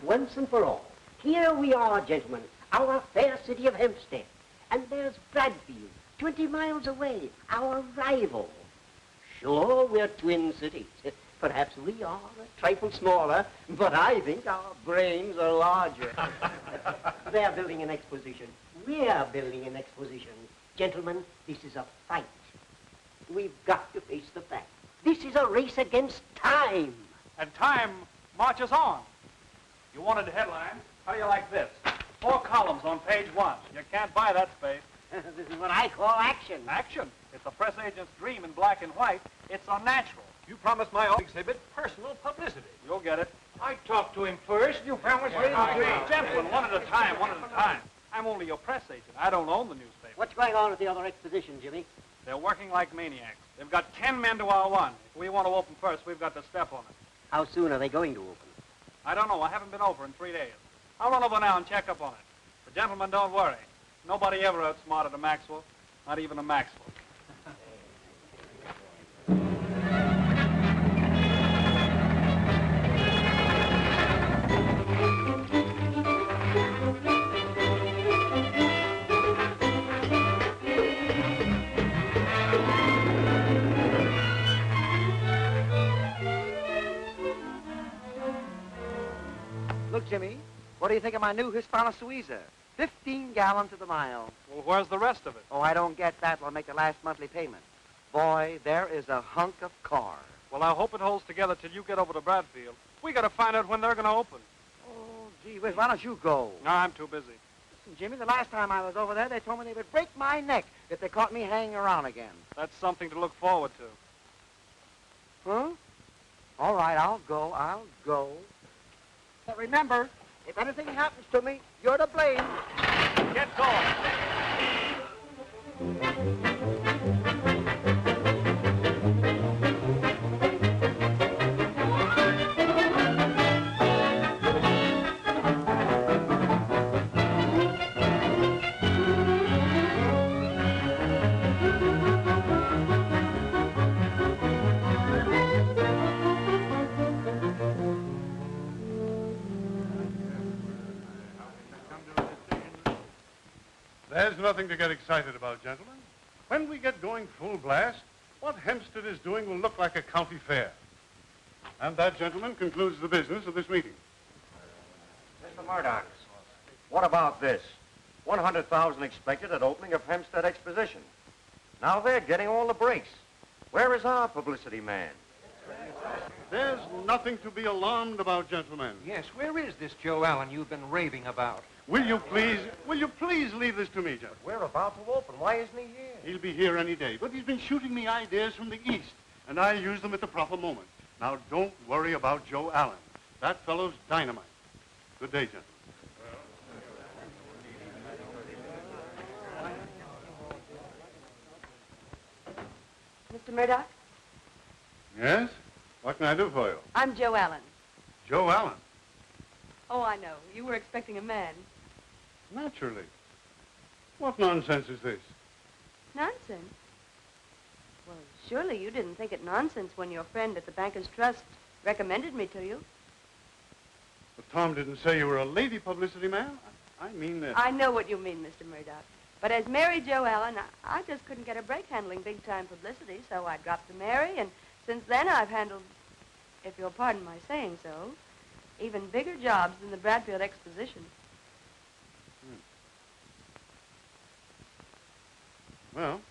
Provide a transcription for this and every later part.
Once and for all. Here we are, gentlemen, our fair city of Hempstead. And there's Bradfield, 20 miles away, our rival. Sure, we're twin cities. Perhaps we are a trifle smaller, but I think our brains are larger. They're building an exposition. We're building an exposition. Gentlemen, this is a fight. We've got to face the fact. This is a race against time. And time marches on. You wanted a headline? How do you like this? 4 columns on page 1. You can't buy that space. This is what I call action. Action? It's a press agent's dream in black and white. It's unnatural. You promised my exhibit personal publicity. You'll get it. I talked to him first. You promised me. Gentlemen, one at a time, one at a time. I'm only your press agent. I don't own the newspaper. What's going on at the other exposition, Jimmy? They're working like maniacs. They've got 10 men to our 1. If we want to open first, we've got to step on it. How soon are they going to open? I don't know. I haven't been over in 3 days. I'll run over now and check up on it. But gentlemen, don't worry. Nobody ever outsmarted a Maxwell. Not even a Maxwell. Look, Jimmy, what do you think of my new Hispano Suiza? 15 gallons to the mile. Well, where's the rest of it? Oh, I don't get that. I'll make the last monthly payment. Boy, there is a hunk of car. Well, I hope it holds together till you get over to Bradfield. We got to find out when they're going to open. Oh, gee whiz, why don't you go? No, I'm too busy. Listen, Jimmy, the last time I was over there, they told me they would break my neck if they caught me hanging around again. That's something to look forward to. Huh? All right, I'll go. But remember, if anything happens to me, you're to blame. Get going. There's nothing to get excited about, gentlemen. When we get going full blast, what Hempstead is doing will look like a county fair. And that, gentlemen, concludes the business of this meeting. Mr. Murdoch, what about this? 100,000 expected at opening of Hempstead Exposition. Now they're getting all the breaks. Where is our publicity man? There's nothing to be alarmed about, gentlemen. Yes, where is this Joe Allen you've been raving about? Will you please leave this to me, gentlemen? We're about to open. Why isn't he here? He'll be here any day, but he's been shooting me ideas from the east, and I use them at the proper moment. Now, don't worry about Joe Allen. That fellow's dynamite. Good day, gentlemen. Mr. Murdoch? Yes? What can I do for you? I'm Joe Allen. Joe Allen? Oh, I know. You were expecting a man. Naturally. What nonsense is this? Nonsense? Well, surely you didn't think it nonsense when your friend at the Bankers Trust recommended me to you. But Tom didn't say you were a lady publicity man. I mean that... I know what you mean, Mr. Murdoch. But as Mary Jo Allen, I just couldn't get a break handling big-time publicity, so I dropped to Mary, and since then I've handled, if you'll pardon my saying so, even bigger jobs than the Bradfield Exposition. Well,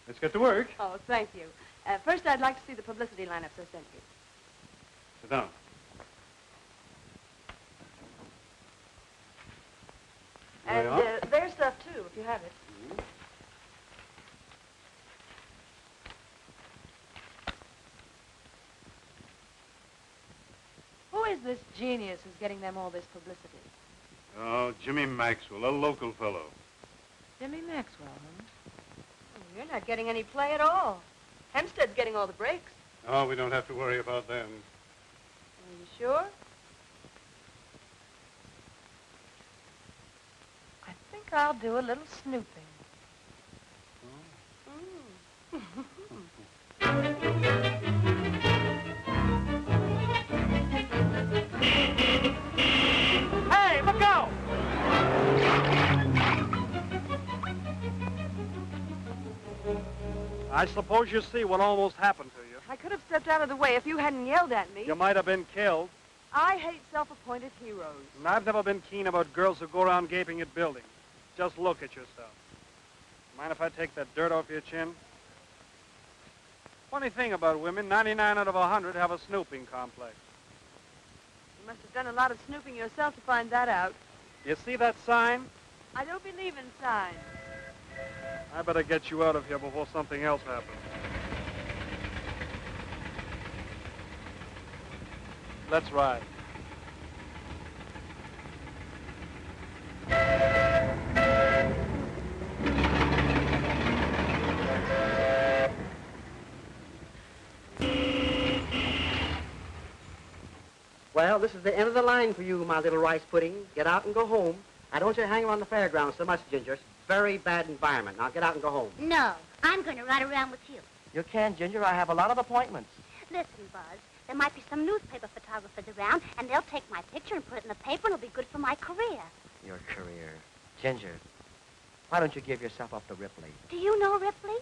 let's get to work. Oh, thank you. First, I'd like to see the publicity lineups I sent you. Sit down. And There you are. their stuff, too, if you have it. Who is this genius who's getting them all this publicity? Oh, Jimmy Maxwell, a local fellow. Jimmy Maxwell, huh? Oh, you're not getting any play at all. Hempstead's getting all the breaks. Oh, we don't have to worry about them. Are you sure? I think I'll do a little snooping. Hey, look out! I suppose you see what almost happened to you. I could have stepped out of the way if you hadn't yelled at me. You might have been killed. I hate self-appointed heroes. And I've never been keen about girls who go around gaping at buildings. Just look at yourself. Mind if I take that dirt off your chin? Funny thing about women, 99 out of 100 have a snooping complex. You must have done a lot of snooping yourself to find that out. You see that sign? I don't believe in signs. I better get you out of here before something else happens. Let's ride. Well, this is the end of the line for you, my little rice pudding. Get out and go home. I don't want you to hang around the fairgrounds so much, Ginger. It's a very bad environment. Now get out and go home. No, I'm going to ride around with you. You can, Ginger. I have a lot of appointments. Listen, Buzz, there might be some newspaper photographers around, and they'll take my picture and put it in the paper, and it'll be good for my career. Your career. Ginger, why don't you give yourself up to Ripley? Do you know Ripley?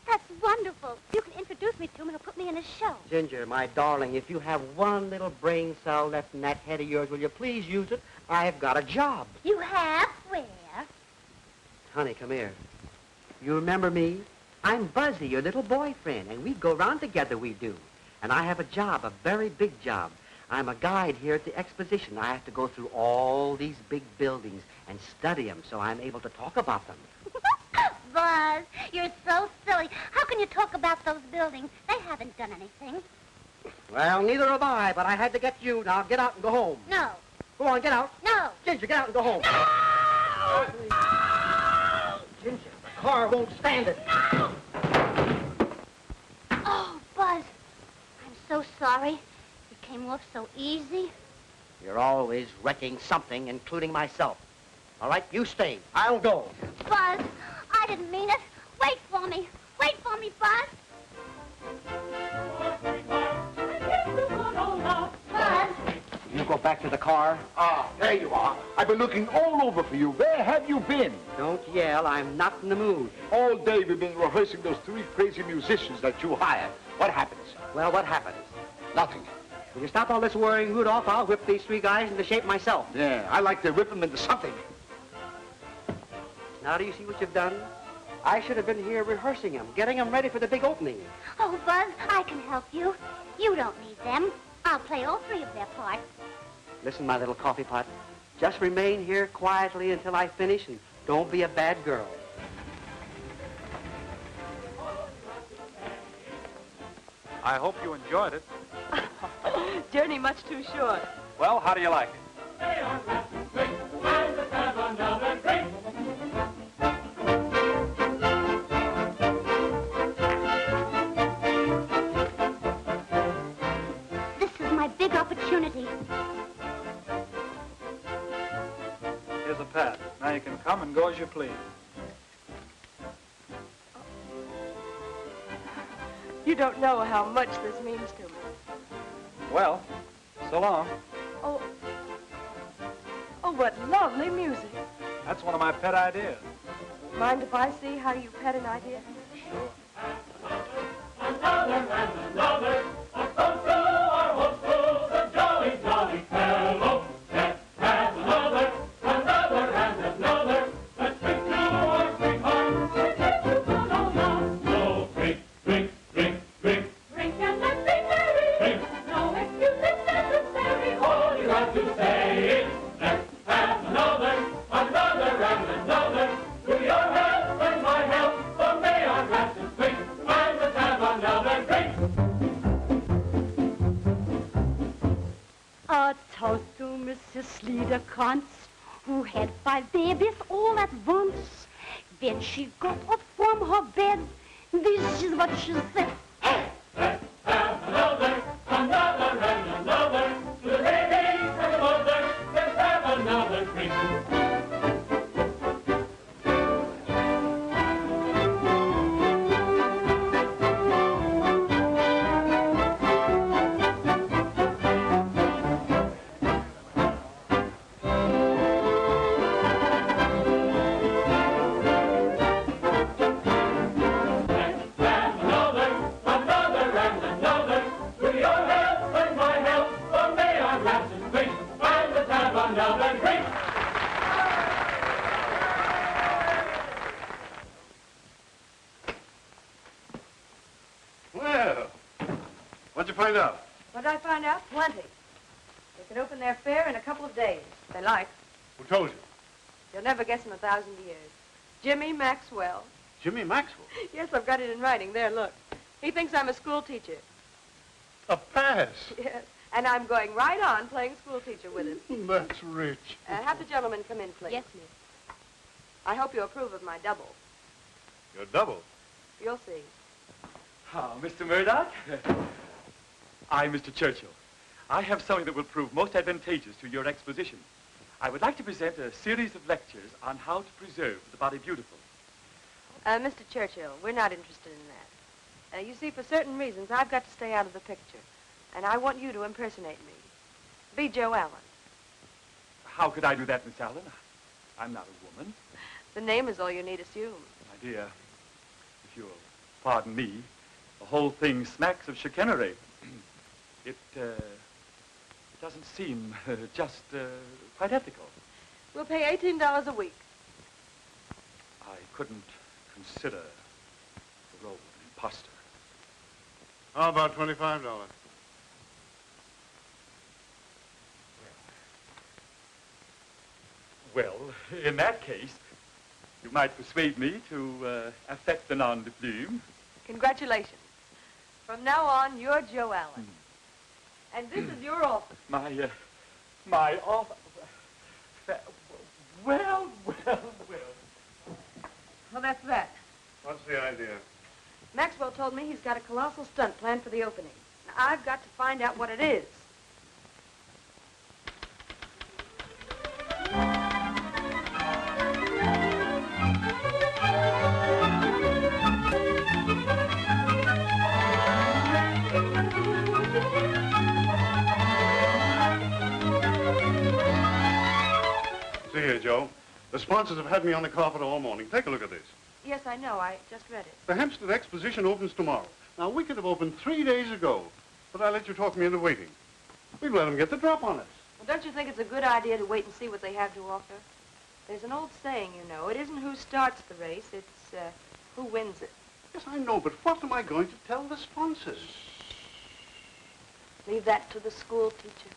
That's wonderful. You can introduce me to him, and he'll put me in his show. Ginger, my darling, if you have one little brain cell left in that head of yours, will you please use it? I've got a job. You have? Where? Honey, come here. You remember me? I'm Buzzy, your little boyfriend, and we go round together, we do. And I have a job, a very big job. I'm a guide here at the exposition. I have to go through all these big buildings and study them so I'm able to talk about them. Buzz, you're so silly. How can you talk about those buildings? They haven't done anything. Well, neither have I, but I had to get you. Now get out and go home. No. Go on, get out. No. Ginger, get out and go home. No! Ginger, the car won't stand it. No! Oh, Buzz, I'm so sorry. It came off so easy. You're always wrecking something, including myself. All right, you stay. I'll go. Buzz, I didn't mean it. Wait for me. Wait for me, Buzz. Buzz. You go back to the car. Ah, there you are. I've been looking all over for you. Where have you been? Don't yell. I'm not in the mood. All day we've been rehearsing those 3 crazy musicians that you hired. What happens? Well, what happens? Nothing. Will you stop all this worrying, Rudolph? I'll whip these 3 guys into shape myself. Yeah, I like to whip them into something. Now do you see what you've done? I should have been here rehearsing them, getting them ready for the big opening. Oh, Buzz, I can help you. You don't need them. I'll play all 3 of their parts. Listen, my little coffee pot. Just remain here quietly until I finish, and don't be a bad girl. I hope you enjoyed it. Journey much too short. Well, how do you like it? This is my big opportunity. Here's a pad. Now you can come and go as you please. You don't know how much this means to me. Well, so long. Oh, what lovely music. That's one of my pet ideas. Mind if I see how you pet an idea? Sure. A toast to Mrs. Sliederkrantz, who had 5 babies all at once. When she got up from her bed, this is what she said. Let's have another, and another. To the babies and the mother, let's have another drink. Well, what'd you find out? What did I find out? Plenty. They can open their fair in a couple of days, if they like. Who told you? You'll never guess in 1,000 years. Jimmy Maxwell. Jimmy Maxwell. Yes, I've got it in writing. There, look. He thinks I'm a school teacher. A pass. Yes. And I'm going right on playing school teacher with him. That's rich. Have the gentleman come in, please. Yes, miss. I hope you approve of my double. You're double. You'll see. Ah, Mr. Murdoch. I'm Mr. Churchill. I have something that will prove most advantageous to your exposition. I would like to present a series of lectures on how to preserve the body beautiful. Mr. Churchill, we're not interested in that. You see, for certain reasons, I've got to stay out of the picture. And I want you to impersonate me. Be Joe Allen. How could I do that, Miss Allen? I'm not a woman. The name is all you need assume. My dear, if you'll pardon me, the whole thing smacks of chicanery. It doesn't seem just quite ethical. We'll pay $18 a week. I couldn't consider the role of an imposter. How about $25? Well, in that case, you might persuade me to accept the nom de plume. Congratulations. From now on, you're Joe Allen. And this is your office. My office. Well. Well, that's that. What's the idea? Maxwell told me he's got a colossal stunt planned for the opening. Now, I've got to find out what it is. See here, Joe. The sponsors have had me on the carpet all morning. Take a look at this. Yes, I know. I just read it. The Hempstead Exposition opens tomorrow. Now, we could have opened 3 days ago, but I let you talk me into waiting. We've let them get the drop on us. Well, don't you think it's a good idea to wait and see what they have to offer? There's an old saying, you know. It isn't who starts the race, it's who wins it. Yes, I know, but what am I going to tell the sponsors? Leave that to the school teacher.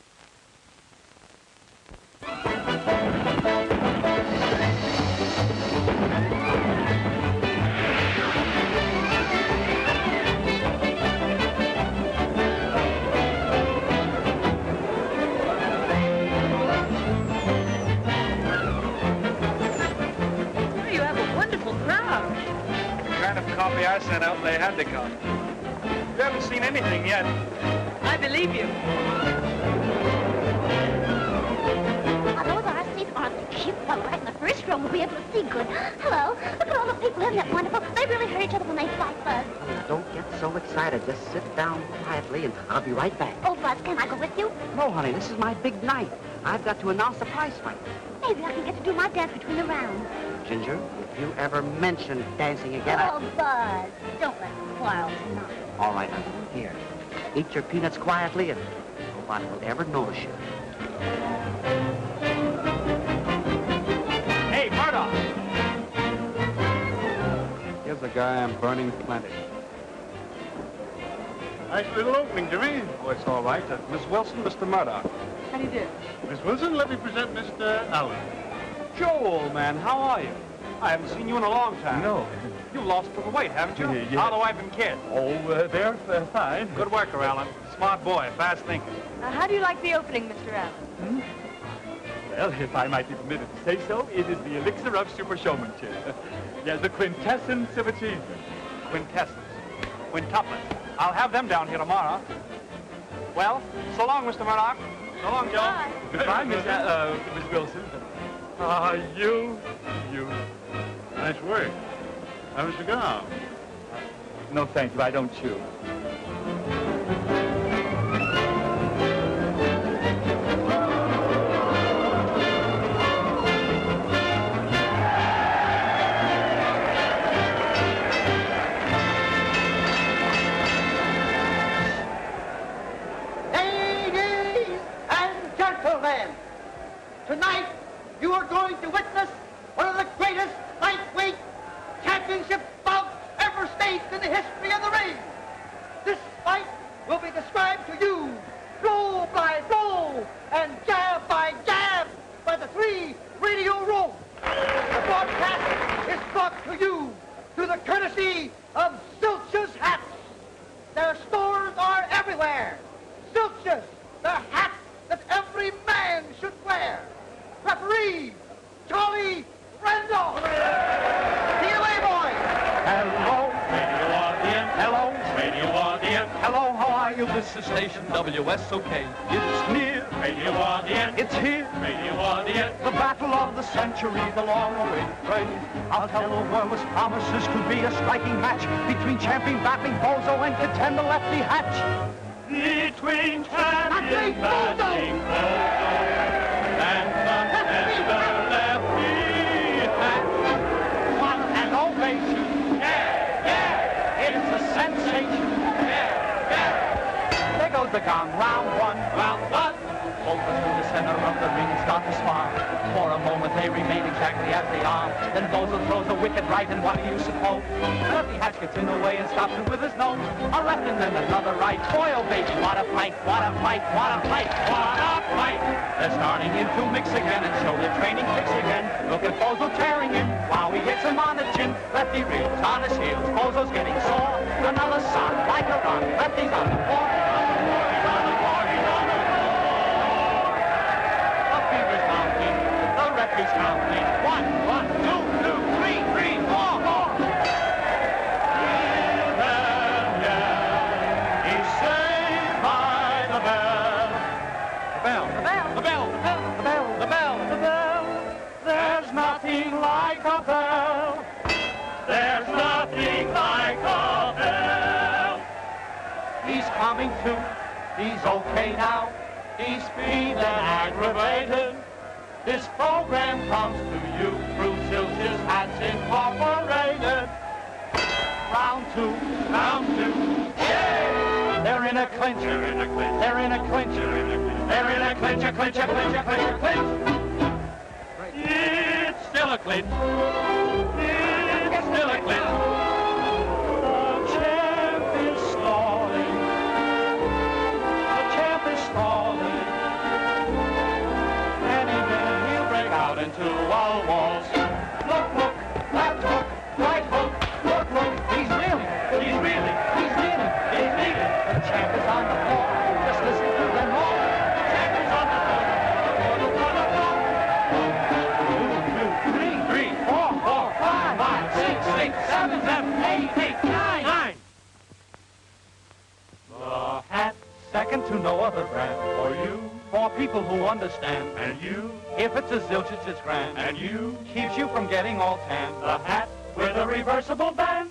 You have a wonderful crowd. The kind of copy I sent out, they had to come. You haven't seen anything yet. I believe you. Those our seats aren't cheap, but right in the first row we'll be able to see good. Hello, look at all little people, isn't it wonderful? They really hurt each other when they fight, Buzz. Don't get so excited. Just sit down quietly, and I'll be right back. Oh, Buzz, can I go with you? No, honey, this is my big night. I've got to announce the prize fight. Maybe I can get to do my dance between the rounds. Ginger, if you ever mention dancing again, Oh, Buzz, don't let me quarrel tonight. All right, honey, here. Eat your peanuts quietly, and nobody will ever notice you. Hey, Murdoch! Here's a guy I'm burning plenty. Nice little opening, Jimmy. Oh, it's all right. Miss Wilson, Mr. Murdoch. How do you do? Miss Wilson, let me present Mr. Allen. Joe, old man, how are you? I haven't seen you in a long time. No. You've lost a little weight, haven't you? Yeah. How are the wife and kids? Oh, they're fine. Good worker, Alan. Smart boy, fast thinker. How do you like the opening, Mr. Allen? Well, if I might be permitted to say so, it is the elixir of super showmanship. Yes, the quintessence of achievement. Quintessence. Quintuplets. I'll have them down here tomorrow. Well, so long, Mr. Murdoch. So long, Joe. Bye. Goodbye, Miss Wilson. Ah, you. Nice work. Have a cigar. No, thank you. I don't chew. Ladies and gentlemen, tonight you are going to witness one of the greatest lightweight championship bouts ever staged in the history of the ring. This fight will be described to you blow by blow and jab by jab by the 3 radio rooms. The broadcast is brought to you through the courtesy of Zilch's hats. Their stores are everywhere. Zilch's, the hat that every man should wear. Referee, Charlie Randolph. The away boys. Hello, radio audience. Hello, radio audience. Hello, how are you? This is station WSOK. It's near. Radio audience. It's here. Radio audience. The battle of the century, the long-awaited fray. I'll tell the world this promises could be a striking match between champion battling Bozo and contender Lefty Hatch. Between champion battling Bozo and contender Lefty Hatch. One and ovation. Yeah. It's a sensation. Yeah. There goes the gong. Round one. Both through the center of the ring start to spar. For a moment they remain exactly as they are. Then Bozo throws a wicked right, and what do you suppose? Lefty Hatch gets in the way and stops it with his nose. A left and then another right. Boy, oh baby, what a fight, what a fight, what a fight, what a fight. They're starting in to mix again and show their training kicks again. Look at Bozo tearing in while he hits him on the chin. Lefty reels on his heels. Bozo's getting sore. Another sock like a rock. Lefty's on the floor. He's counting. 1, 2, 3, 4. He's saved by the bell. The bell. There's nothing like a bell. There's nothing like a bell. He's coming to. He's okay now. He's feeling aggravated. This program comes to you through Zilch's Hats Incorporated. Round two. Yeah! They're in a clinch. They're in a clinch. It's still a clinch. The champ is stalling. Out into all walls. Look, left hook, right hook, look. He's reeling. The champ is on the floor. Just listen to them roar. The champ is on the floor. 2, 3, 4, 5, 6, 7, 8, 9. The hat, second to no other brand. For you, for people who understand. And you, if it's a zilch, it's grand. And you, keeps you from getting all tan. The hat, with a reversible band.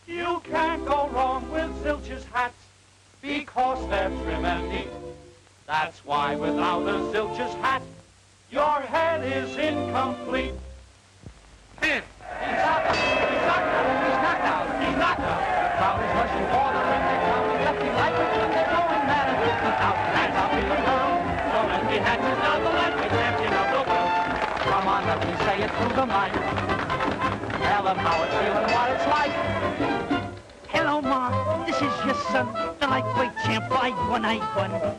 You can't go wrong with Zilch's hats because they're trim and neat. That's why without a Zilch's hat, your head is incomplete. Payne! He's out. He's knocked out. He's knocked out. He's knocked out. The crowd is rushing for the ring. They're counting left and right, and they're going mad and looking out. Hands out in the world. So empty hats is now the lightweight champion of the world. Come on, let me say it through the mic. Tell them how it's feeling, what it's like. Hello, Ma. This is your son, the lightweight champ. I won.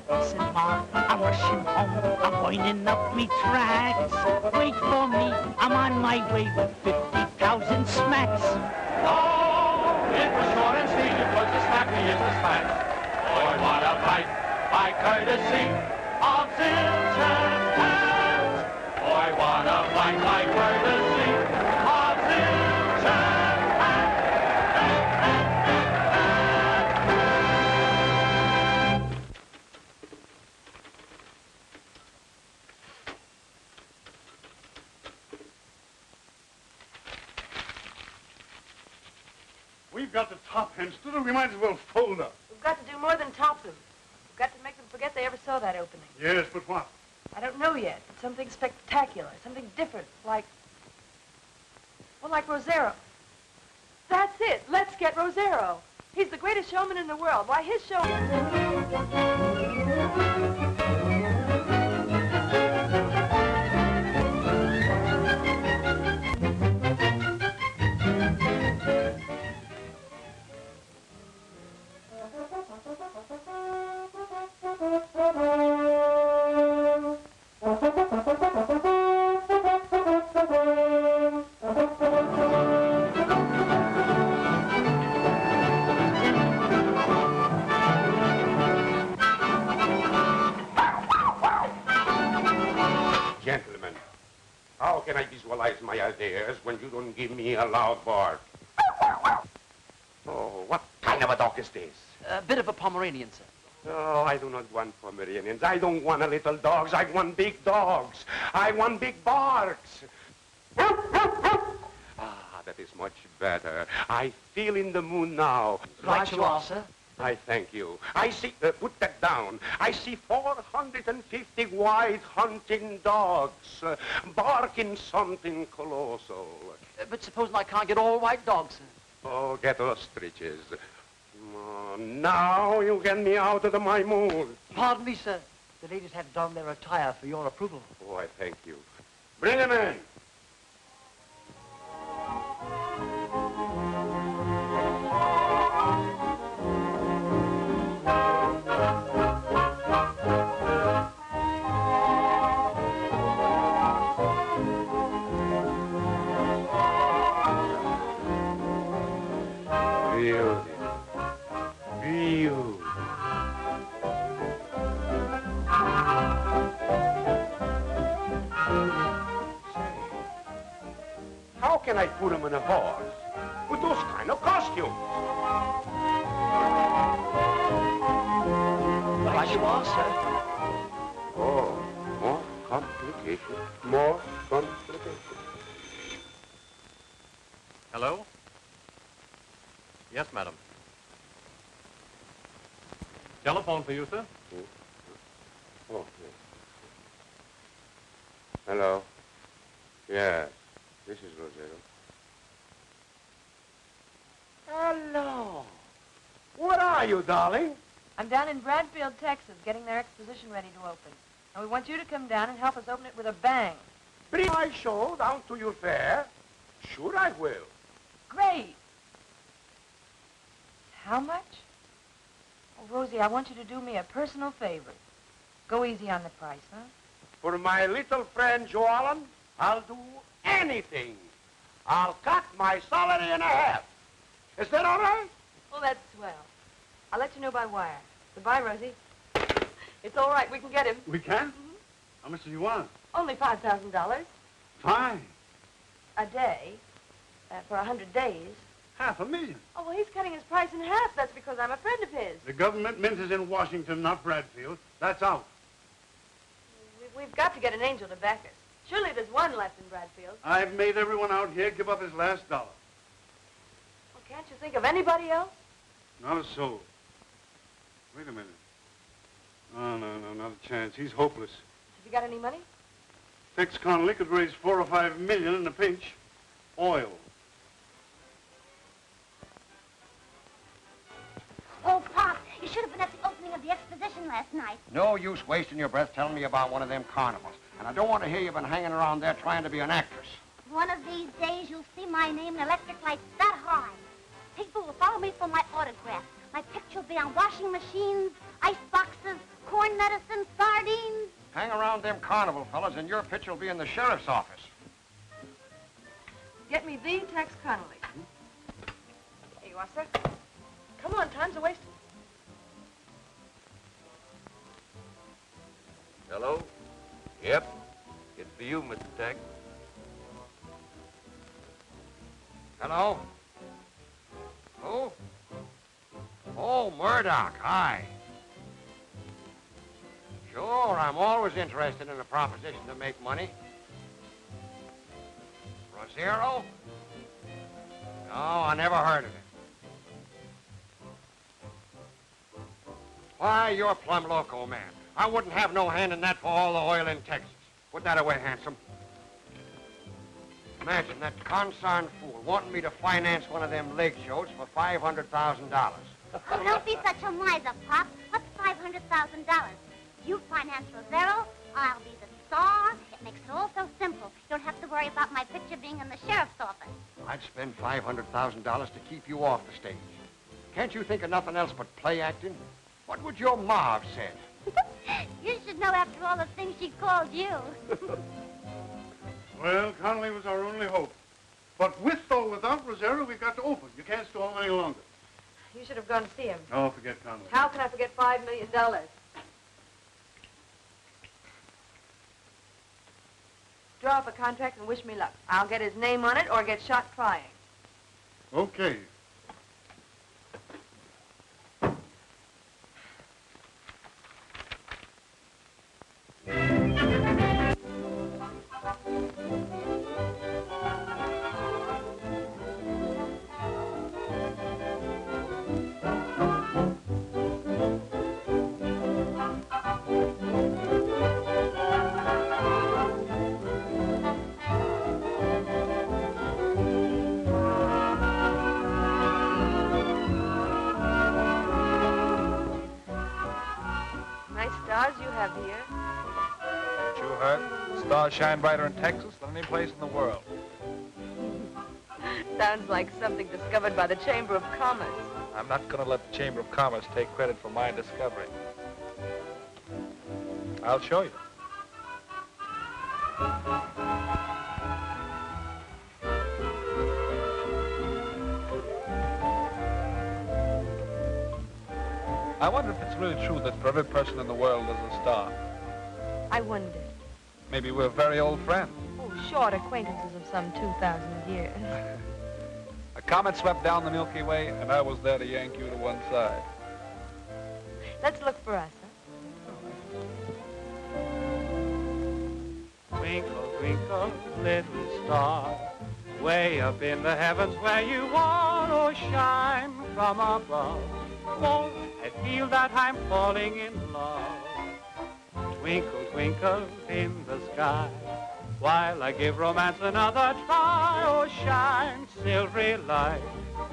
Listen, Ma, I'm rushing home. I'm winding up me tracks. Wait for me. I'm on my way with 50,000 smacks. Oh, it was short and sweet. It was the snappiest of smacks. Boy, what a fight by courtesy of Zilch's hats. Boy, what a fight by courtesy of Zilch's hats. We've got the top Hempstead, we might as well fold up. We've got to do more than top them. We've got to make them forget they ever saw that opening. Yes, but what? I don't know yet. It's something spectacular, something different, like Rosero. That's it. Let's get Rosero. He's the greatest showman in the world. Why, his show... Gentlemen, how can I visualize my ideas when you don't give me a loud bark? Oh, what kind of a dog is this? A bit of a Pomeranian, sir. Oh, I do not want Pomeranians. I don't want a little dogs. I want big dogs. I want big barks. Ah, that is much better. I feel in the mood now. Right you are, sir. I thank you. I see, put that down. I see 450 white hunting dogs barking something colossal. But supposing I can't get all white dogs, sir? Oh, get ostriches. Oh, now you get me out of my mood. Pardon me, sir. The ladies have donned their attire for your approval. Oh, I thank you. Bring him in. How can I put him in a horse with those kind of costumes? Right you are, sir. Oh, more complication, more complication. Hello? Yes, madam. Telephone for you, sir. Oh, yes. Hello. Yes, this is Rosero. Hello. What are you, darling? I'm down in Bradfield, Texas, getting their exposition ready to open. And we want you to come down and help us open it with a bang. Bring my show down to your fair. Sure I will. Great. How much? Oh, Rosie, I want you to do me a personal favor. Go easy on the price, huh? For my little friend Joe Allen, I'll do anything. I'll cut my salary in half. Is that all right? Oh, that's swell. I'll let you know by wire. Goodbye, Rosie. It's all right. We can get him. We can? How much do you want? Only $5,000 Fine. a day for 100 days. $500,000. Oh, well, he's cutting his price in half. That's because I'm a friend of his. The government mint is in Washington, not Bradfield. That's out. We've got to get an angel to back us. Surely there's one left in Bradfield. I've made everyone out here give up his last dollar. Well, can't you think of anybody else? Not a soul. Wait a minute. Oh, no, not a chance. He's hopeless. Have you got any money? Tex Connolly could raise $4 or $5 million in a pinch. Oil. Oh, Pop, you should have been at the opening of the exposition last night. No use wasting your breath telling me about one of them carnivals. And I don't want to hear you've been hanging around there trying to be an actress. One of these days, you'll see my name in electric lights that high. People will follow me for my autograph. My picture will be on washing machines, ice boxes, corn medicine, sardines. Hang around them carnival fellas and your picture will be in the sheriff's office. Get me the Tex Connolly. Here you are, sir. Come on, time's a wasting. Hello? Yep. It's for you, Mr. Tex. Hello? Who? Oh, Murdoch. Hi. Sure, I'm always interested in a proposition to make money. Rosero? No, I never heard of it. Why, you're plumb loco, man. I wouldn't have no hand in that for all the oil in Texas. Put that away, handsome. Imagine that concerned fool wanting me to finance one of them leg shows for $500,000. Oh, don't be such a miser, Pop. What's $500,000? You finance Rosero, I'll be the star. It makes it all so simple. You don't have to worry about my picture being in the sheriff's office. I'd spend $500,000 to keep you off the stage. Can't you think of nothing else but play acting? What would your ma have said? You should know after all the things she called you. Well, Connolly was our only hope. But with or without Rosero, we've got to open. You can't stall any longer. You should have gone to see him. Oh, forget Connolly. How can I forget $5 million? Draw up a contract and wish me luck. I'll get his name on it or get shot trying. Okay. Stars you have here. Haven't you heard? Stars shine brighter in Texas than any place in the world. Sounds like something discovered by the Chamber of Commerce. I'm not going to let the Chamber of Commerce take credit for my discovery. I'll show you. I wonder if it's really true that for every person in the world there's a star. I wonder. Maybe we're very old friends. Oh, short acquaintances of some 2,000 years. A comet swept down the Milky Way, and I was there to yank you to one side. Let's look for us, huh? Twinkle, twinkle, little star, way up in the heavens where you are, oh, shine from above. Oh, I feel that I'm falling in love. Twinkle, twinkle in the sky, while I give romance another try. Oh, shine, silvery light.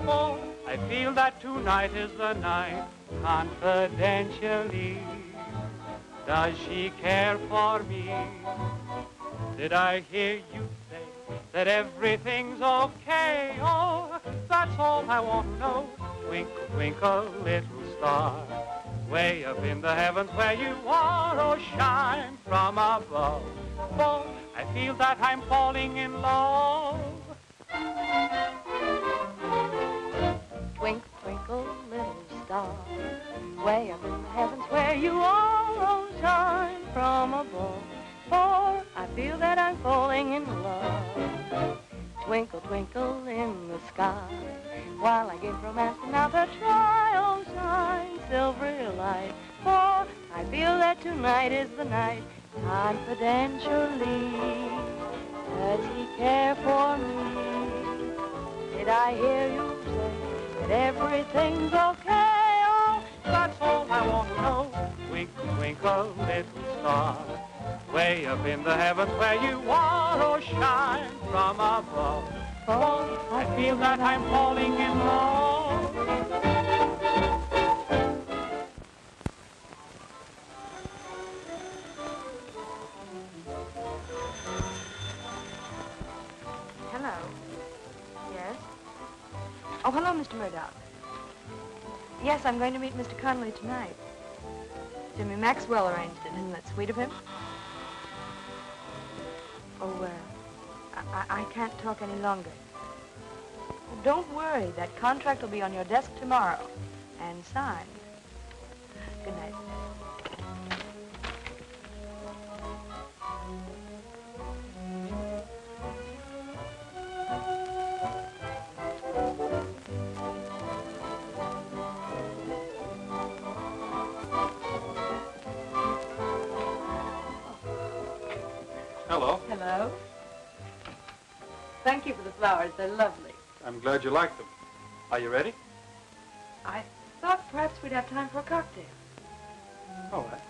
Oh, I feel that tonight is the night. Confidentially, does she care for me? Did I hear you say that everything's okay? Oh, that's all I want to know. Twinkle, twinkle, little star, way up in the heavens where you are, oh, shine from above. Oh, I feel that I'm falling in love. Twinkle, twinkle, little star, way up in the heavens where you are, oh, shine from above. For I feel that I'm falling in love. Twinkle, twinkle in the sky, while I give romance another try. Oh, shine, silvery light, for I feel that tonight is the night. confidentially. Does he care for me? Did I hear you say that everything's okay? Oh, That's all I want to know. Twinkle, twinkle, little star, way up in the heavens where you are, oh, shine from above. Oh, I feel that I'm falling in love. Hello. Yes? Oh, hello, Mr. Murdoch. Yes, I'm going to meet Mr. Connolly tonight. Jimmy Maxwell arranged it. Isn't that sweet of him? Oh, I can't talk any longer. Well, don't worry. That contract will be on your desk tomorrow and signed. Good night. Hello. Hello. Thank you for the flowers. They're lovely. I'm glad you like them. Are you ready? I thought perhaps we'd have time for a cocktail. All right.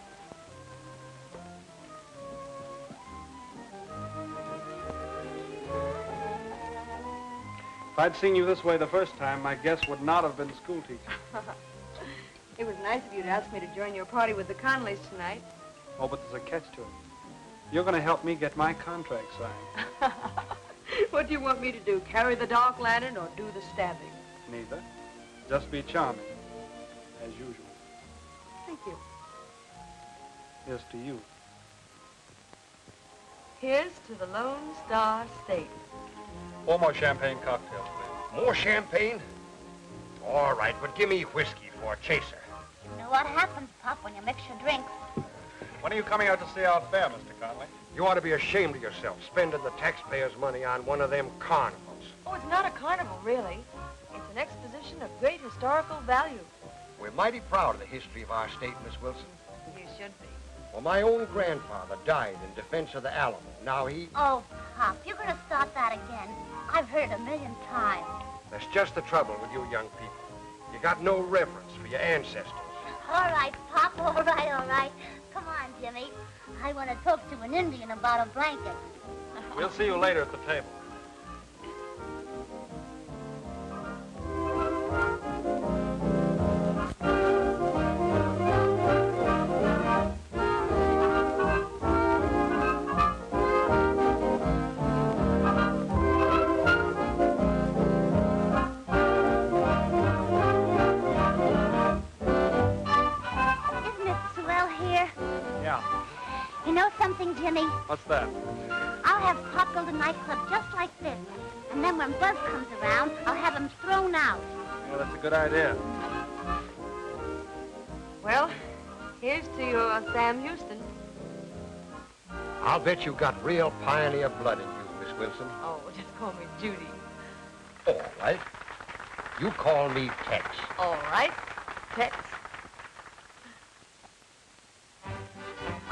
If I'd seen you this way the first time, my guess would not have been school teacher. It was nice of you to ask me to join your party with the Connollys tonight. Oh, but there's a catch to it. You're going to help me get my contract signed. What do you want me to do, carry the dark lantern or do the stabbing? Neither. Just be charming, as usual. Thank you. Here's to you. Here's to the Lone Star State. 4 more champagne cocktails, please. More champagne? All right, but give me whiskey for a chaser. You know what happens, Pop, when you mix your drinks? When are you coming out to see our fair, Mr. Connolly? You ought to be ashamed of yourself, spending the taxpayers' money on one of them carnivals. Oh, it's not a carnival, really. It's an exposition of great historical value. We're mighty proud of the history of our state, Miss Wilson. You should be. Well, my own grandfather died in defense of the Alamo. Now Oh, Pop, you're going to start that again. I've heard it a million times. That's just the trouble with you young people. You got no reverence for your ancestors. All right, Pop, all right, all right. Come on, Jimmy. I want to talk to an Indian about a blanket. We'll see you later at the table. You know something, Jimmy? What's that? I'll have Pop build a nightclub just like this. And then when Buzz comes around, I'll have him thrown out. Yeah, that's a good idea. Well, here's to your Sam Houston. I'll bet you got real pioneer blood in you, Miss Wilson. Oh, just call me Judy. All right. You call me Tex. All right, Tex.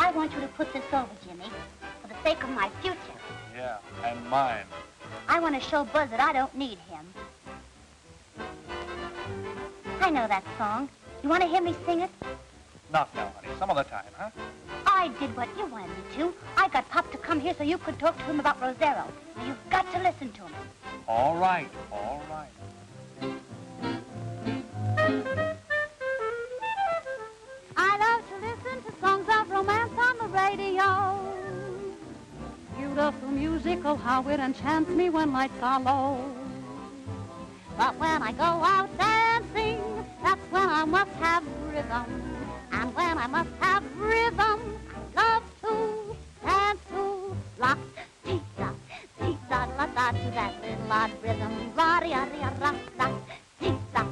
I want you to put this over, Jimmy, for the sake of my future. Yeah, and mine. I want to show Buzz that I don't need him. I know that song. You want to hear me sing it? Not now, honey. Some other time, huh? I did what you wanted me to. I got Pop to come here so you could talk to him about Rosero. Now you've got to listen to him. All right, all right. I love to listen to songs of romance on the radio. Beautiful music, oh how it enchants me when lights are low. But when I go out dancing, that's when I must have rhythm. And when I must have rhythm, I love to dance to la tee da la da to that little odd rhythm. La ria ria ra la tee da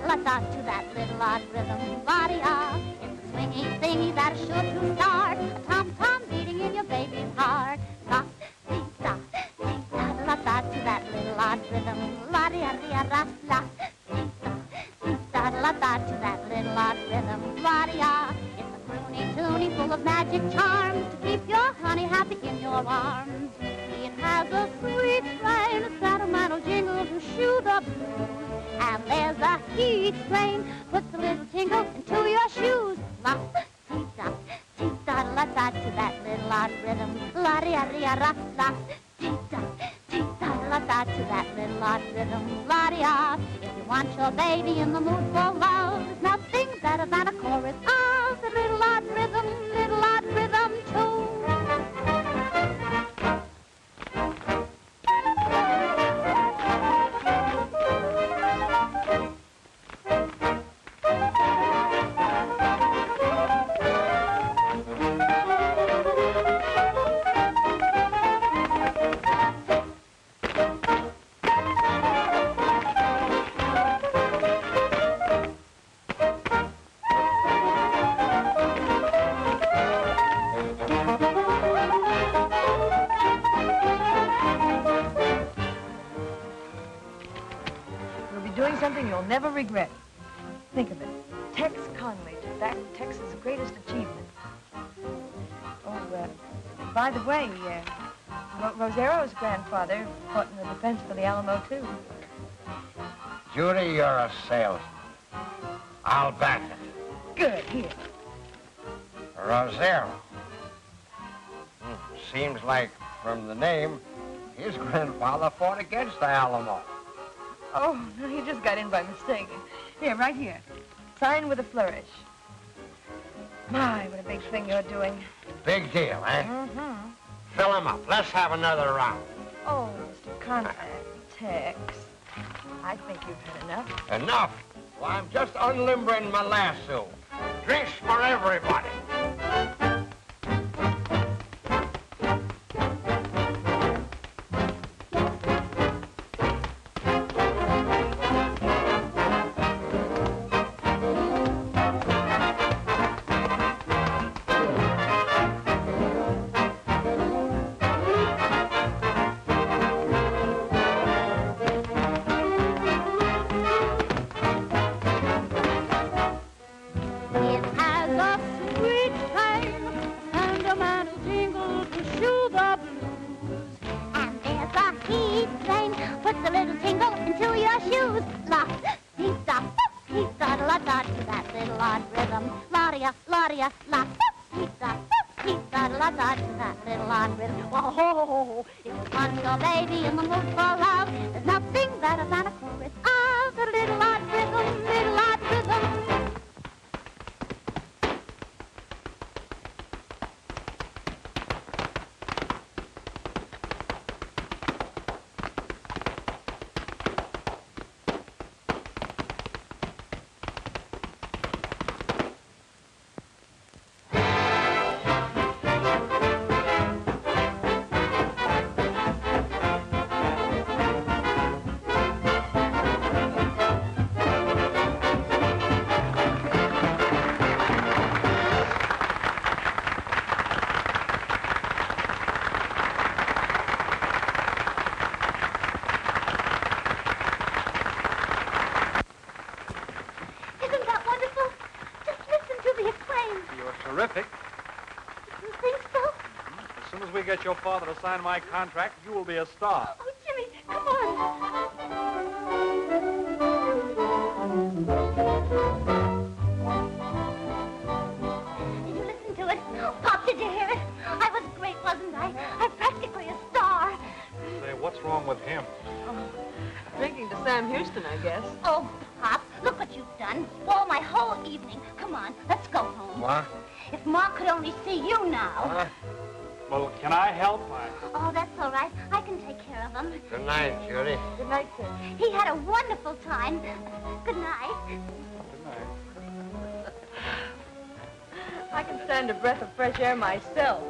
la da to that little odd rhythm. La ria. It's a swingy thingy that is sure to start a tom-tom beating in your baby's heart. La tee da la da to that little odd rhythm. La ria ria ra la tee da la da to that little odd rhythm. La ria. It's a croony toony full of magic charm he explained. Puts a little tingle into your shoes. La-dee-da, tee-da-la-da to that little odd rhythm. La-dee-a-dee-a-ra-la. Tee-da, tee-da-la-da to that little odd rhythm. La-dee-a. If you want your baby in the mood for love, there's nothing better than a chorus of the little odd rhythm too. Something you'll never regret. Think of it. Tex Conley took back Tex's greatest achievement. Oh, by the way, Rosero's grandfather fought in the defense for the Alamo, too. Judy, you're a salesman. I'll back it. Good. Here. Rosero. Seems like, from the name, his grandfather fought against the Alamo. Oh, no, he just got in by mistake. Here, right here. Sign with a flourish. My, what a big thing you're doing. Big deal, eh? Mm-hmm. Fill him up. Let's have another round. Oh, Mr. Conrad, Tex, I think you've had enough. Enough? Well, I'm just unlimbering my lasso. Drinks for everybody. Terrific. You think so? As soon as we get your father to sign my contract, you will be a star. Oh, Jimmy, come on. Did you listen to it? Oh, Pop, did you hear it? I was great, wasn't I? I'm practically a star. Say, what's wrong with him? Oh, drinking to Sam Houston, I guess. Oh, Pop, look what you've done. Spoiled my whole evening. Come on, let's go home. What? If Ma could only see you now. Well, can I help? Oh, that's all right. I can take care of him. Good night, Judy. Good night, sir. He had a wonderful time. Good night. Good night. I can stand a breath of fresh air myself.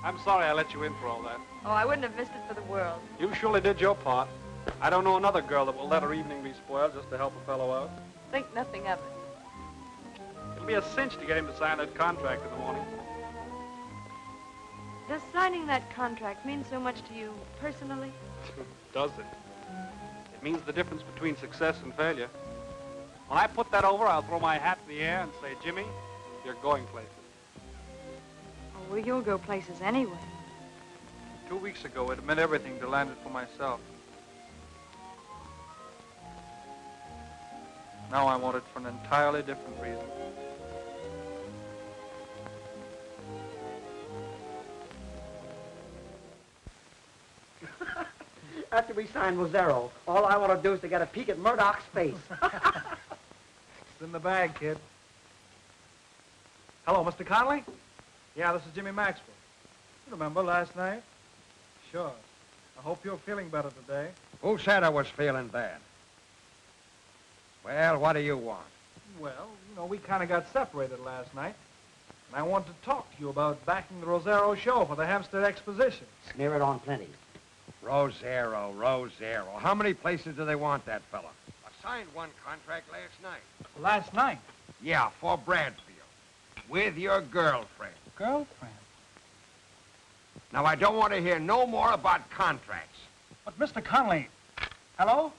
I'm sorry I let you in for all that. Oh, I wouldn't have missed it for the world. You surely did your part. I don't know another girl that will let her evening be spoiled just to help a fellow out. Think nothing of it. It'll be a cinch to get him to sign that contract in the morning. Does signing that contract mean so much to you personally? Does it? It means the difference between success and failure. When I put that over, I'll throw my hat in the air and say, Jimmy, you're going places. Oh, well, you'll go places anyway. 2 weeks ago, it meant everything to land it for myself. Now I want it for an entirely different reason. After we sign Rosero, all I want to do is to get a peek at Murdoch's face. It's in the bag, kid. Hello, Mr. Conley? Yeah, this is Jimmy Maxwell. You remember last night? Sure. I hope you're feeling better today. Who said I was feeling bad? Well, what do you want? Well, you know, we kind of got separated last night. And I want to talk to you about backing the Rosero show for the Hempstead Expositions. Smear it on plenty. Rosero. How many places do they want that fella? I signed one contract last night. Last night? Yeah, for Bradfield. With your girlfriend. Girlfriend? Now, I don't want to hear no more about contracts. But, Mr. Conley, hello?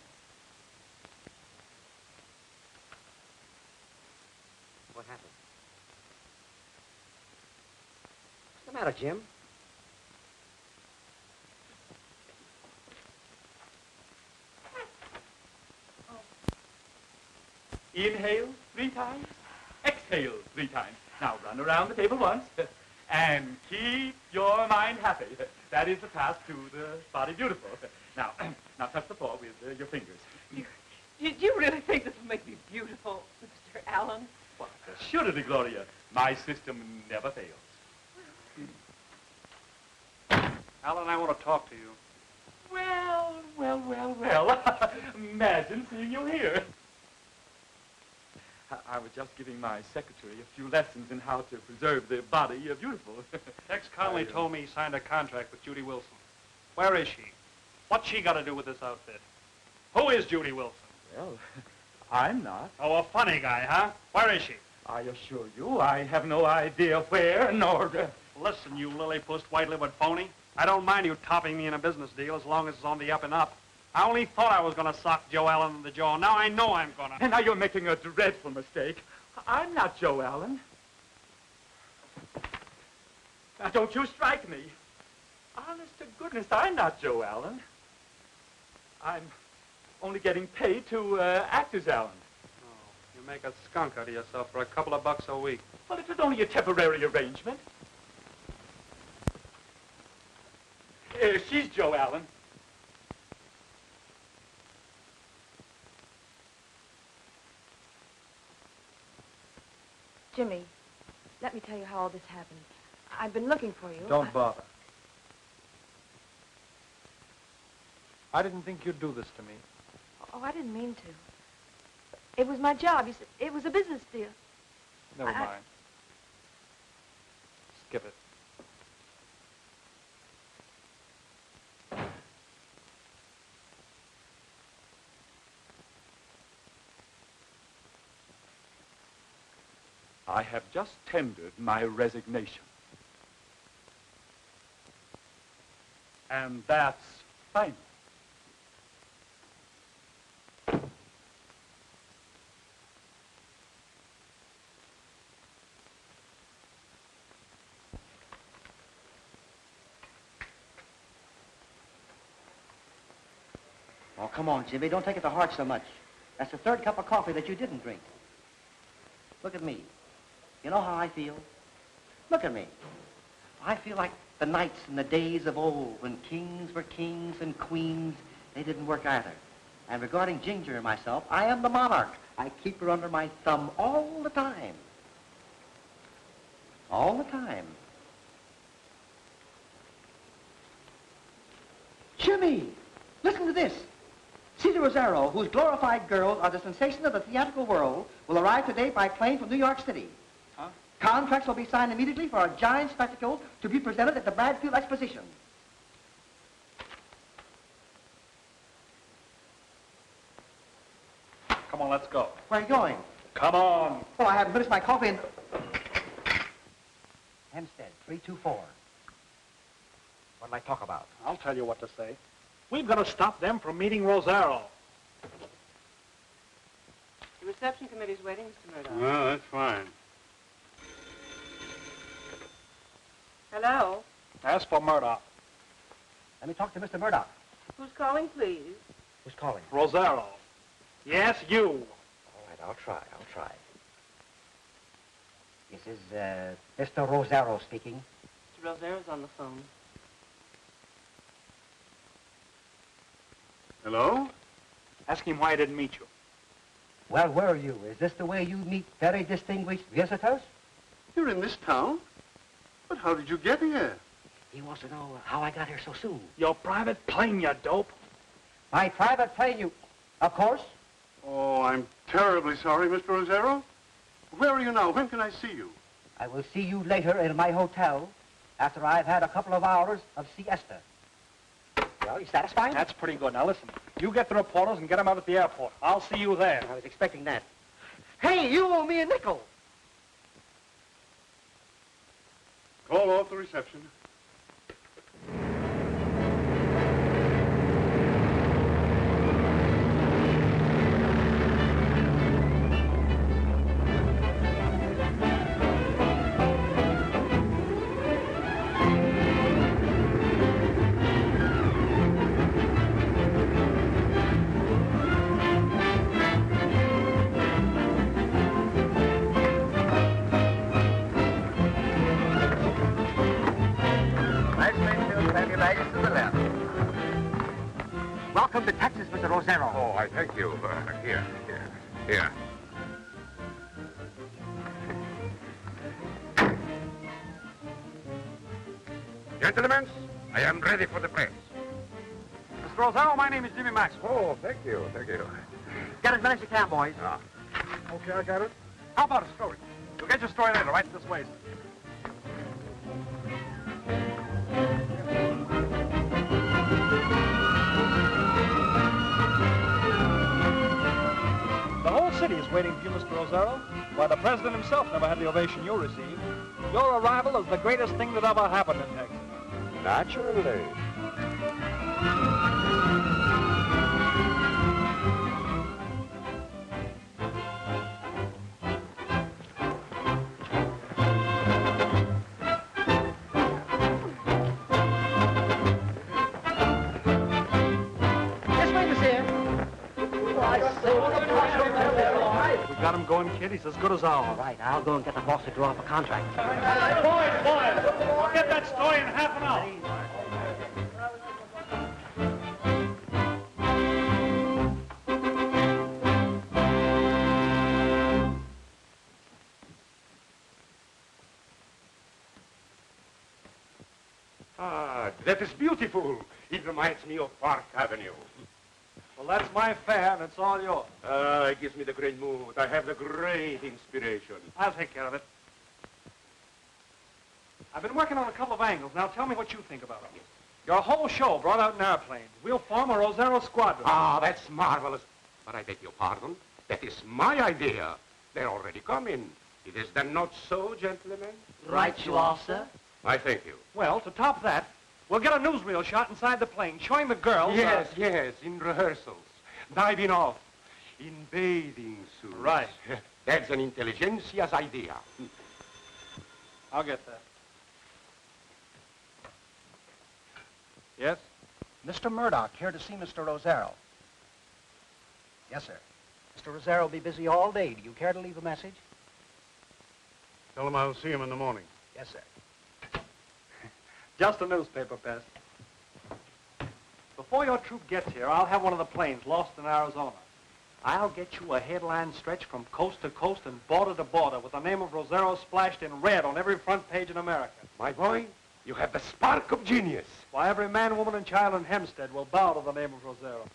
What happened? What's the matter, Jim? Inhale 3 times, exhale 3 times. Now run around the table once, and keep your mind happy. That is the path to the body beautiful. Now touch the floor with your fingers. Do you really think this will make me beautiful, Mr. Allen? Well, assuredly, Gloria. My system never fails. Alan, I want to talk to you. Well. Imagine seeing you here. I was just giving my secretary a few lessons in how to preserve the body beautiful. Tex Conley told me he signed a contract with Judy Wilson. Where is she? What's she got to do with this outfit? Who is Judy Wilson? Well, I'm not. Oh, a funny guy, huh? Where is she? I assure you, I have no idea where, nor... Listen, you lily-pussed, white-livered phony. I don't mind you topping me in a business deal as long as it's on the up and up. I only thought I was going to sock Joe Allen in the jaw. Now I know I'm going to. And now you're making a dreadful mistake. I'm not Joe Allen. Now, don't you strike me. Honest to goodness, I'm not Joe Allen. I'm only getting paid to act as Allen. Oh, you make a skunk out of yourself for a couple of bucks a week. Well, it was only a temporary arrangement. She's Joe Allen. Jimmy, let me tell you how all this happened. I've been looking for you. Don't bother. I didn't think you'd do this to me. Oh, I didn't mean to. It was my job. You said it was a business deal. Never mind. Skip it. I have just tendered my resignation. And that's final. Oh, come on, Jimmy. Don't take it to heart so much. That's the 3rd cup of coffee that you didn't drink. Look at me. You know how I feel? Look at me. I feel like the nights and the days of old when kings were kings and queens. They didn't work either. And regarding Ginger and myself, I am the monarch. I keep her under my thumb all the time. All the time. Jimmy, listen to this. Cesar Rosero, whose glorified girls are the sensation of the theatrical world, will arrive today by plane from New York City. Huh? Contracts will be signed immediately for a giant spectacle to be presented at the Bradfield Exposition. Come on, let's go. Where are you going? Come on. Oh, I haven't finished my coffee and... Hempstead, 324. What'll I talk about? I'll tell you what to say. We've got to stop them from meeting Rosero. He was reception committee's waiting, Mr. Murdoch. Well, that's fine. Hello? Ask for Murdoch. Let me talk to Mr. Murdoch. Who's calling, please? Who's calling? Rosero. Yes, you. All right, I'll try. This is, Mr. Rosero speaking. Mr. Rosero's on the phone. Hello? Ask him why I didn't meet you. Well, where are you? Is this the way you meet very distinguished visitors? You're in this town? But how did you get here? He wants to know how I got here so soon. Your private plane, you dope. My private plane, you... Of course. Oh, I'm terribly sorry, Mr. Rosero. Where are you now? When can I see you? I will see you later in my hotel after I've had a couple of hours of siesta. Well, you satisfied? That's pretty good. Now, listen. You get the reporters and get them out at the airport. I'll see you there. I was expecting that. Hey, you owe me a nickel. Call off the reception. Welcome to Texas, Mr. Rosero. Oh, I thank you. Here. Gentlemen, I am ready for the press. Mr. Rosero, my name is Jimmy Maxwell. Oh, thank you. Get as many as you can, boys. Okay, I got it. How about a story? You'll get your story later, right this way, sir. The whole city is waiting for you, Mr. Rosero. Why, the president himself never had the ovation you received. Your arrival is the greatest thing that ever happened in Texas. Naturally. We got him going, kid. He's as good as ours. All right, I'll go and get the boss to draw up a contract. Boys, I'll get that story in half an hour. Ah, that is beautiful. It reminds me of Park Avenue. Well, that's my fare, and it's all yours. It gives me the great mood. I have the great inspiration. I'll take care of it. I've been working on a couple of angles. Now tell me what you think about it. Your whole show brought out in airplanes. We'll form a Rosero squadron. Ah, that's marvelous. But I beg your pardon. That is my idea. They're already coming. It is then not so, gentlemen? Right you are, sir. I thank you. Well, to top that, we'll get a newsreel shot inside the plane showing the girls... Yes, in rehearsals. Diving off. In bathing suits. Right. That's an intelligentsia's idea. I'll get that. Yes? Mr. Murdoch, here to see Mr. Rosero. Yes, sir. Mr. Rosero will be busy all day. Do you care to leave a message? Tell him I'll see him in the morning. Yes, sir. Just a newspaper, Pest. Before your troop gets here, I'll have one of the planes lost in Arizona. I'll get you a headline stretch from coast to coast and border to border with the name of Rosero splashed in red on every front page in America. My boy, you have the spark of genius. Why, every man, woman, and child in Hempstead will bow to the name of Rosero.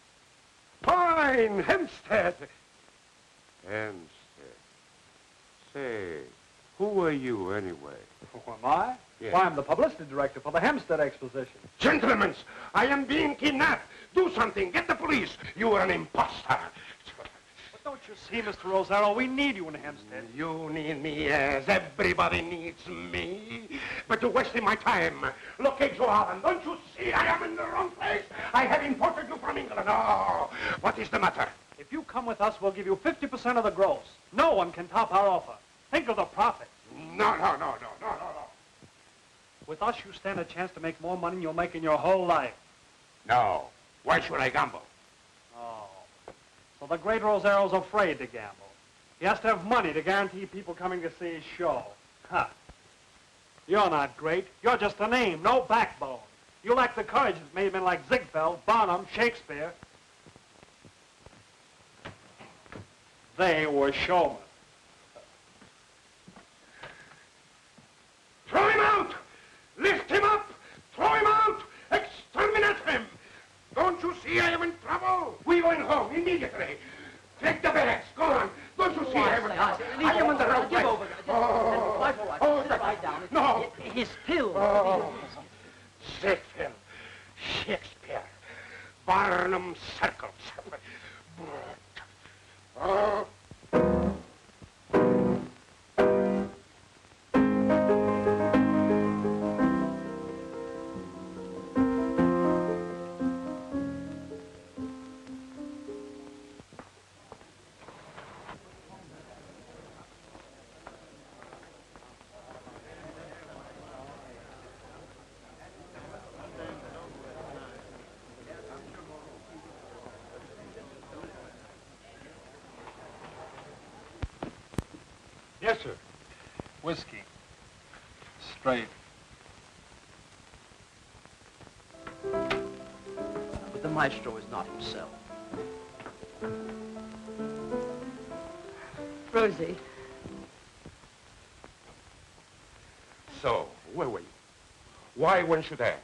Fine, Hempstead. Hempstead. Say, who are you anyway? Who am I? Yes. Why, I'm the publicity director for the Hempstead exposition. Gentlemen, I am being kidnapped. Do something. Get the police. You are an imposter. But don't you see, Mr. Rosero, we need you in Hempstead. You need me, yes. Everybody needs me. But you're wasting my time. Locate Joe Allen. Don't you see I am in the wrong place? I have imported you from England. Oh, what is the matter? If you come come with us, we'll give you 50% of the gross. No one can top our offer. Think of the profit. No. With us, you stand a chance to make more money than you'll make in your whole life. No. Why should I gamble? Oh. So the great Rosaro's afraid to gamble. He has to have money to guarantee people coming to see his show. Huh. You're not great. You're just a name, no backbone. You lack the courage that made men like Ziegfeld, Barnum, Shakespeare. They were showmen. Throw him out! Lift him up! Throw him out! Exterminate him! Don't you see I am in trouble? We're going home immediately. Take the bags. Go on. Don't you see I am in trouble? I am on the road. Give over. Sit right down. No. His pills. Oh. Ziegfeld, Shakespeare, Barnum circles. Oh. Yes, sir. Whiskey. Straight. But the maestro is not himself. Rosie. So, where were you? Why weren't you there?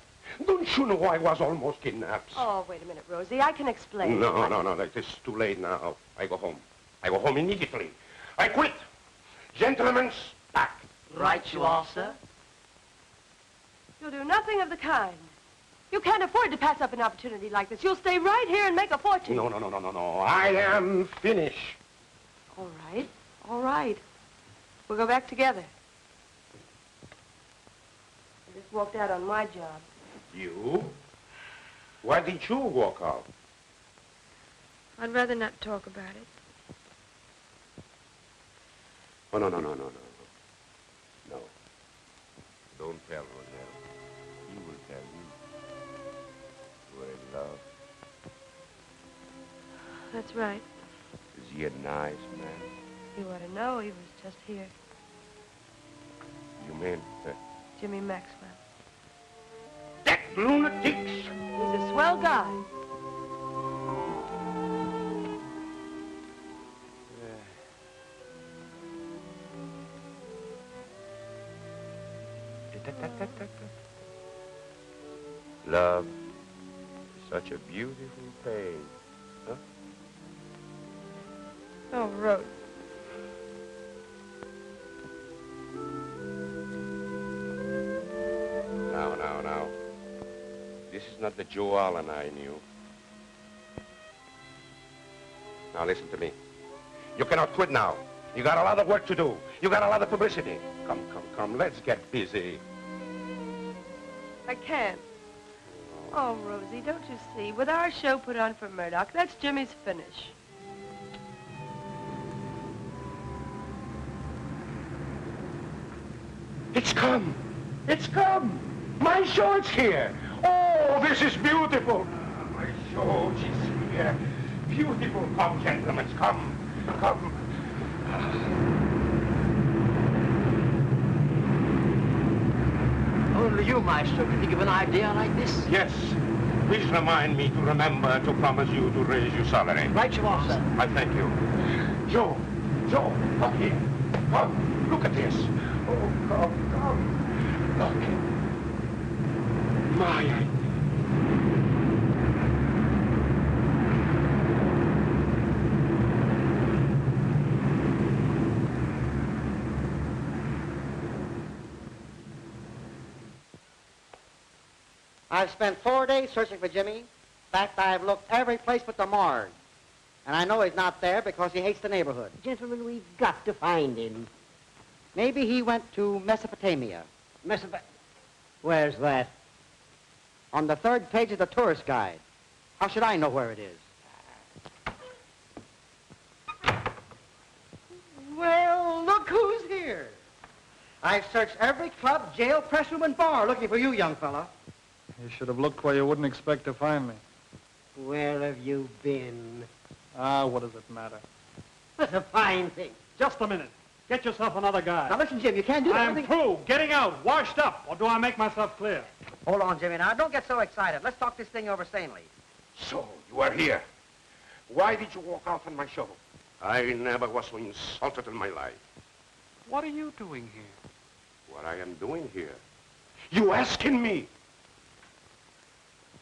Don't you know I was almost kidnapped? Oh, wait a minute, Rosie. I can explain. No. It is too late now. I go home. I go home immediately. I quit. Gentlemen's back. Right you are, sir. You'll do nothing of the kind. You can't afford to pass up an opportunity like this. You'll stay right here and make a fortune. No. I am finished. All right. We'll go back together. I just walked out on my job. You? Why did you walk out? I'd rather not talk about it. Oh, no. No. Don't tell Roselle. He will tell you. You are in love. That's right. Is he a nice man? You ought to know he was just here. You mean Jimmy Maxwell. that lunatic? He's a swell guy. Love is such a beautiful thing, huh? Oh, Rose. Now. This is not the Joe Allen I knew. Now listen to me. You cannot quit now. You got a lot of work to do. You got a lot of publicity. Come. Let's get busy. I can't. Oh, Rosie, don't you see? With our show put on for Murdoch, that's Jimmy's finish. It's come. My show's here. Oh, this is beautiful. My show is here. Beautiful. Come, gentlemen, come. Only you, maestro, can think of an idea like this. Yes. Please remind me to remember to promise you to raise your salary. Right you are, sir. I thank you. Joe, come here. Come, look at this. Oh, come. Look. My idea. I've spent 4 days searching for Jimmy. In fact, I've looked every place but the morgue. And I know he's not there because he hates the neighborhood. Gentlemen, we've got to find him. Maybe he went to Mesopotamia. Where's that? On the 3rd page of the tourist guide. How should I know where it is? I've searched every club, jail, press room, and bar looking for you, young fella. You should have looked where you wouldn't expect to find me. Where have you been? What does it matter? That's a fine thing. Just a minute. Get yourself another guy. Now listen, Jim, you can't do that. I'm through. Getting out. Washed up. Or do I make myself clear? Hold on, Jimmy. Now, don't get so excited. Let's talk this thing over sanely. So, you are here. Why did you walk out on my show? I never was so insulted in my life. What are you doing here? What I am doing here? You asking me?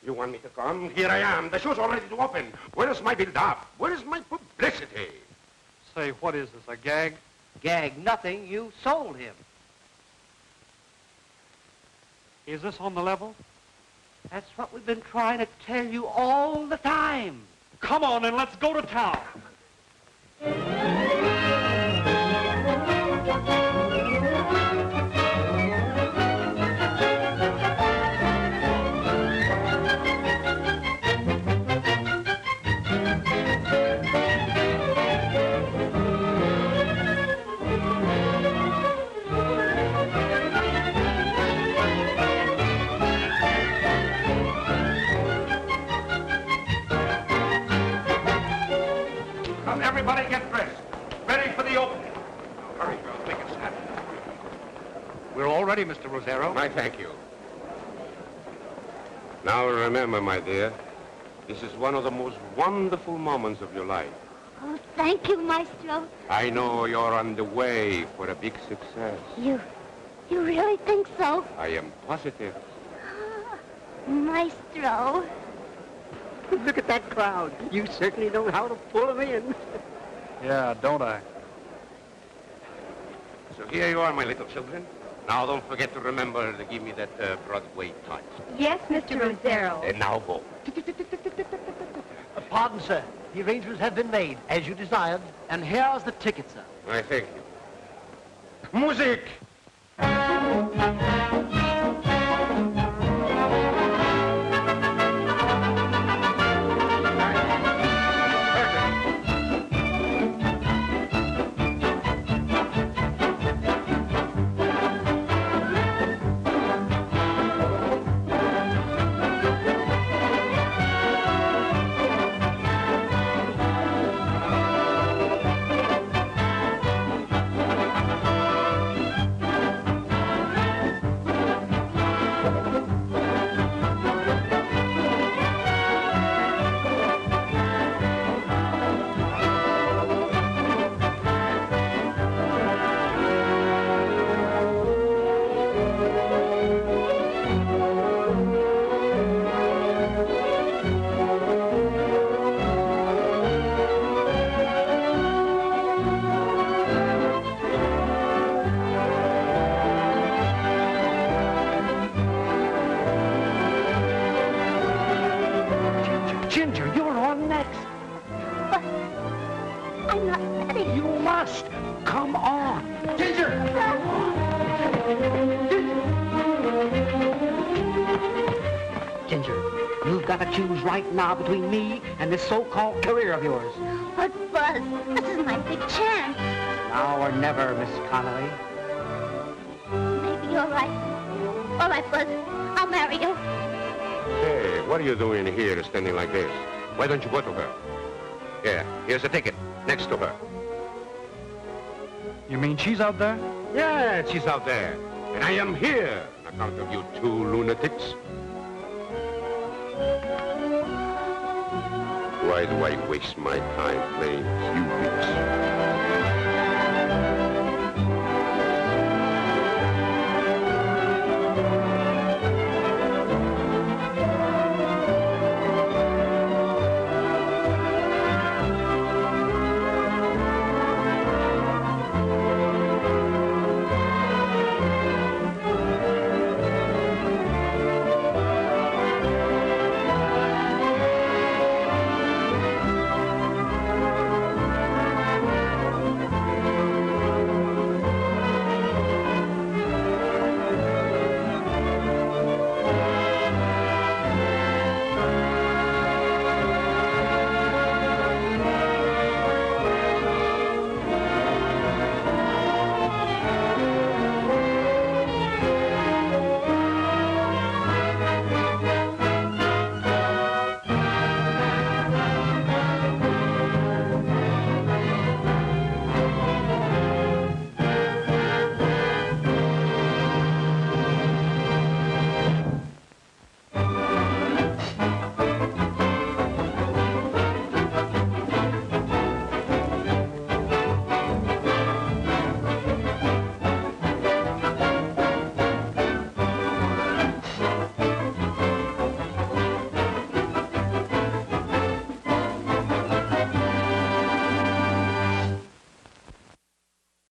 You want me to come? Here I am. The show's already to open. Where is my build-up? Where is my publicity? Say, what is this, a gag? Gag nothing. You sold him. Is this on the level? That's what we've been trying to tell you all the time. Come on, and let's go to town. Come, everybody get dressed. Ready for the opening. Hurry, girl. Make it snap. We're all ready, Mr. Rosero. I thank you. Now remember, my dear, this is one of the most wonderful moments of your life. Oh, thank you, Maestro. I know you're on the way for a big success. You really think so? I am positive. Maestro. Look at that crowd. You certainly know how to pull them in. Yeah, don't I? So here you are, my little children. Now don't forget to remember to give me that Broadway touch. Yes, Mr. Rosero. And now go. Pardon, sir. The arrangements have been made, as you desired, and here's the ticket, sir. I thank you. Music! Ginger, you're on next. But I'm not ready. You must. Come on. Ginger! Ginger, you've got to choose right now between me and this so-called career of yours. But, Buzz, this is my big chance. Now or never, Miss Connolly. Maybe you're right. All right, Buzz. I'll marry you. Hey, what are you doing here standing like this? Why don't you go to her? Here, here's a ticket. Next to her. You mean she's out there? Yeah, she's out there. And I am here on account of you two lunatics. Why do I waste my time playing Cupids?